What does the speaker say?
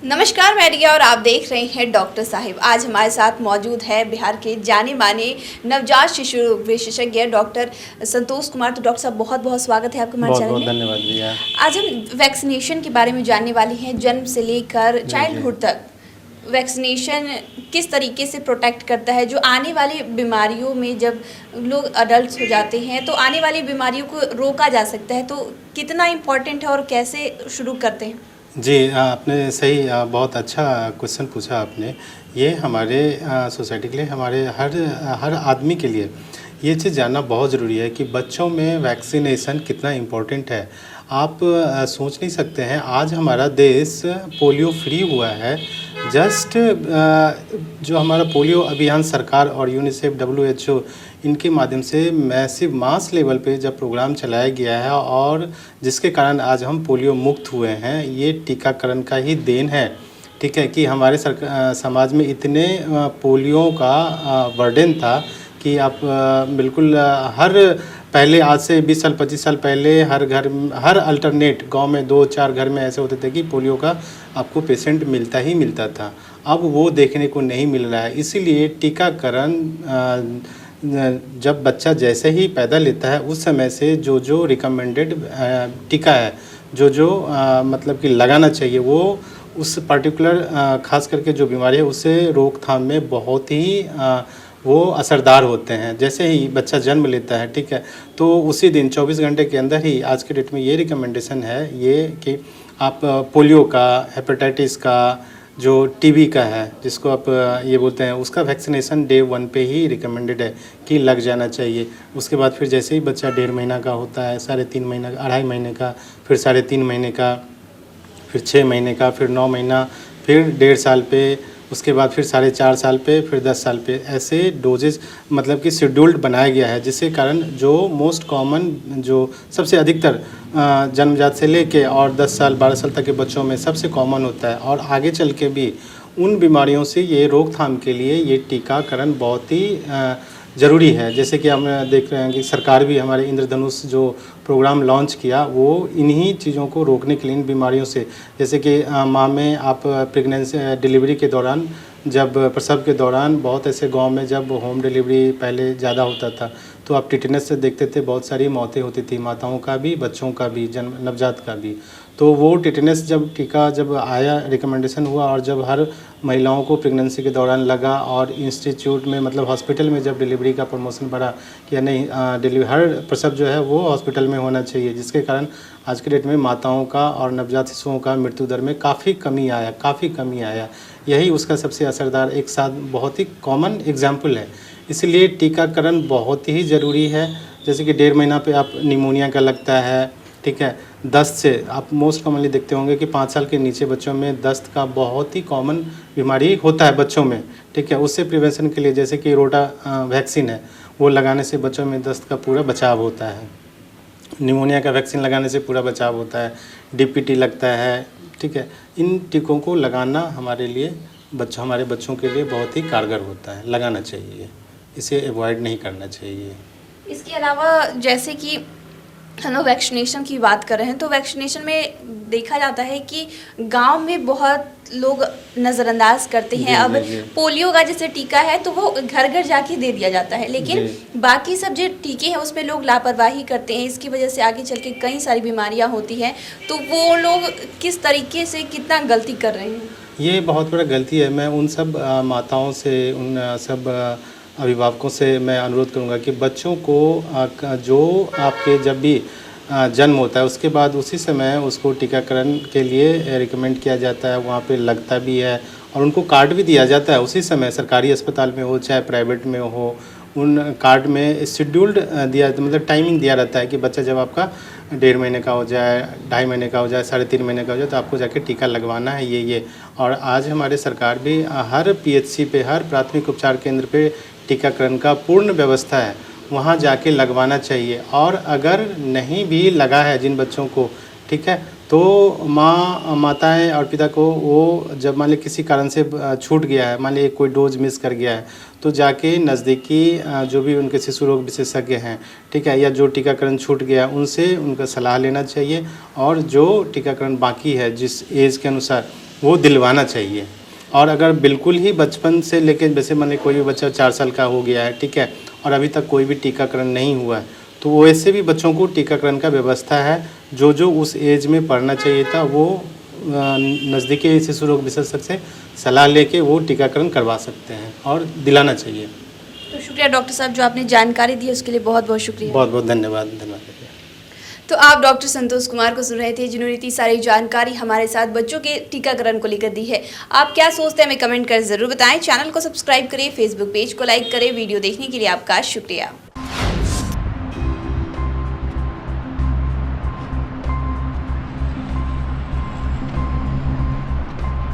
नमस्कार, मैं रिया और आप देख रहे हैं डॉक्टर साहिब। आज हमारे साथ मौजूद है बिहार के जाने माने नवजात शिशु रोग विशेषज्ञ डॉक्टर संतोष कुमार। तो डॉक्टर साहब, बहुत बहुत स्वागत है आपका हमारे बहुत चैनल बहुत में। धन्यवाद भैया। आज हम वैक्सीनेशन के बारे में जानने वाले हैं। जन्म से लेकर चाइल्डहुड तक वैक्सीनेशन किस तरीके से प्रोटेक्ट करता है, जो आने वाली बीमारियों में जब लोग अडल्ट हो जाते हैं तो आने वाली बीमारियों को रोका जा सकता है, तो कितना इम्पोर्टेंट है और कैसे शुरू करते हैं? जी, आपने सही बहुत अच्छा क्वेश्चन पूछा आपने। ये हमारे सोसाइटी के लिए, हमारे हर आदमी के लिए ये चीज़ जानना बहुत ज़रूरी है कि बच्चों में वैक्सीनेशन कितना इम्पोर्टेंट है। आप सोच नहीं सकते हैं, आज हमारा देश पोलियो फ्री हुआ है। जस्ट जो हमारा पोलियो अभियान सरकार और यूनिसेफ, WHO इनके माध्यम से मैसिव मास लेवल पे जब प्रोग्राम चलाया गया है और जिसके कारण आज हम पोलियो मुक्त हुए हैं, ये टीकाकरण का ही देन है। ठीक है कि हमारे समाज में इतने पोलियो का बर्डन था कि आप बिल्कुल पहले आज से 20 साल 25 साल पहले हर घर, हर अल्टरनेट गांव में 2-4 घर में ऐसे होते थे कि पोलियो का आपको पेशेंट मिलता ही मिलता था। अब वो देखने को नहीं मिल रहा है। इसीलिए टीकाकरण जब बच्चा जैसे ही पैदा लेता है उस समय से जो रिकमेंडेड टीका है, जो मतलब कि लगाना चाहिए, वो उस पर्टिकुलर खास करके जो बीमारी है उससे रोकथाम में बहुत ही वो असरदार होते हैं। जैसे ही बच्चा जन्म लेता है, ठीक है, तो उसी दिन 24 घंटे के अंदर ही आज के डेट में ये रिकमेंडेशन है ये कि आप पोलियो का, हेपेटाइटिस का, जो टीबी का है जिसको आप ये बोलते हैं, उसका वैक्सीनेशन डे 1 पे ही रिकमेंडेड है कि लग जाना चाहिए। उसके बाद फिर जैसे ही बच्चा 1.5 महीना का होता है, 3.5 महीना, 2.5 महीने का, फिर 3.5 महीने का, फिर 6 महीने का, फिर 9 महीना, फिर 1.5 साल पे, उसके बाद फिर 4.5 साल पे, फिर 10 साल पे, ऐसे डोजेज मतलब कि शेड्यूल्ड बनाया गया है। जिसके कारण जो मोस्ट कॉमन, जो सबसे अधिकतर जन्मजात से लेके और 10 साल 12 साल तक के बच्चों में सबसे कॉमन होता है और आगे चल के भी उन बीमारियों से ये रोकथाम के लिए ये टीकाकरण बहुत ही ज़रूरी है। जैसे कि हम देख रहे हैं कि सरकार भी हमारे इंद्रधनुष जो प्रोग्राम लॉन्च किया वो इन्हीं चीज़ों को रोकने के लिए, इन बीमारियों से, जैसे कि माँ में आप प्रेगनेंसी डिलीवरी के दौरान, जब प्रसव के दौरान बहुत ऐसे गांव में जब होम डिलीवरी पहले ज़्यादा होता था तो आप टिटेनस से देखते थे बहुत सारी मौतें होती थी, माताओं का भी, बच्चों का भी, नवजात का भी। तो वो टिटेनस जब टीका जब आया, रिकमेंडेशन हुआ और जब हर महिलाओं को प्रेगनेंसी के दौरान लगा और इंस्टीट्यूट में मतलब हॉस्पिटल में जब डिलीवरी का प्रमोशन बढ़ा कि नहीं, हर प्रसव जो है वो हॉस्पिटल में होना चाहिए, जिसके कारण आज के डेट में माताओं का और नवजात शिशुओं का मृत्यु दर में काफ़ी कमी आया। यही उसका सबसे असरदार एक साथ बहुत ही कॉमन एग्जाम्पल है। इसलिए टीकाकरण बहुत ही ज़रूरी है। जैसे कि 1.5 महीना पे आप निमोनिया का लगता है, ठीक है। दस्त से आप मोस्ट कॉमनली देखते होंगे कि 5 साल के नीचे बच्चों में दस्त का बहुत ही कॉमन बीमारी होता है बच्चों में, ठीक है। उससे प्रिवेंशन के लिए जैसे कि रोटा वैक्सीन है, वो लगाने से बच्चों में दस्त का पूरा बचाव होता है। निमोनिया का वैक्सीन लगाने से पूरा बचाव होता है। DPT लगता है, ठीक है। इन टीकों को लगाना हमारे लिए, हमारे बच्चों के लिए बहुत ही कारगर होता है। लगाना चाहिए, इसे अवॉइड नहीं करना चाहिए। इसके अलावा जैसे कि हम लोग वैक्सीनेशन की बात कर रहे हैं, तो वैक्सीनेशन में देखा जाता है कि गांव में बहुत लोग नज़रअंदाज करते हैं। अब पोलियो का जैसे टीका है तो वो घर घर जाके दे दिया जाता है, लेकिन बाकी सब जो टीके हैं उसमें लोग लापरवाही करते हैं। इसकी वजह से आगे चल के कई सारी बीमारियां होती हैं। तो वो लोग किस तरीके से कितना गलती कर रहे हैं? ये बहुत बड़ा गलती है। मैं उन सब माताओं से, उन सब अभिभावकों से मैं अनुरोध करूंगा कि बच्चों को जो आपके जब भी जन्म होता है उसके बाद उसी समय उसको टीकाकरण के लिए रिकमेंड किया जाता है, वहाँ पे लगता भी है और उनको कार्ड भी दिया जाता है उसी समय, सरकारी अस्पताल में हो चाहे प्राइवेट में हो। उन कार्ड में शेड्यूल्ड दिया, मतलब टाइमिंग दिया रहता है कि बच्चा जब आपका 1.5 महीने का हो जाए, 2.5 महीने का हो जाए, 3.5 महीने का हो जाए तो आपको जाके टीका लगवाना है ये। और आज हमारे सरकार भी हर PHC पे, हर प्राथमिक उपचार केंद्र पे टीकाकरण का पूर्ण व्यवस्था है, वहाँ जाके लगवाना चाहिए। और अगर नहीं भी लगा है जिन बच्चों को, ठीक है, तो माताएं और पिता को वो जब मान ली किसी कारण से छूट गया है, मान ली कोई डोज मिस कर गया है, तो जाके नज़दीकी जो भी उनके शिशु रोग विशेषज्ञ हैं, ठीक है, या जो टीकाकरण छूट गया उनसे उनका सलाह लेना चाहिए। और जो टीकाकरण बाकी है जिस एज के अनुसार वो दिलवाना चाहिए। और अगर बिल्कुल ही बचपन से लेके, जैसे मान लीजिए कोई भी बच्चा 4 साल का हो गया है, ठीक है, और अभी तक कोई भी टीकाकरण नहीं हुआ है, तो वैसे भी बच्चों को टीकाकरण का व्यवस्था है। जो जो उस एज में पढ़ना चाहिए था वो नज़दीकी शिशु रोग विशेषज्ञ से सलाह लेके वो टीकाकरण करवा सकते हैं और दिलाना चाहिए। तो शुक्रिया डॉक्टर साहब, जो आपने जानकारी दी उसके लिए बहुत बहुत शुक्रिया। बहुत बहुत धन्यवाद। तो आप डॉक्टर संतोष कुमार को सुन रहे थे, जिन्होंने इतनी सारी जानकारी हमारे साथ बच्चों के टीकाकरण को लेकर दी है। आप क्या सोचते हैं हमें कमेंट कर ज़रूर बताएं। चैनल को सब्सक्राइब करें, फेसबुक पेज को लाइक करें। वीडियो देखने के लिए आपका शुक्रिया।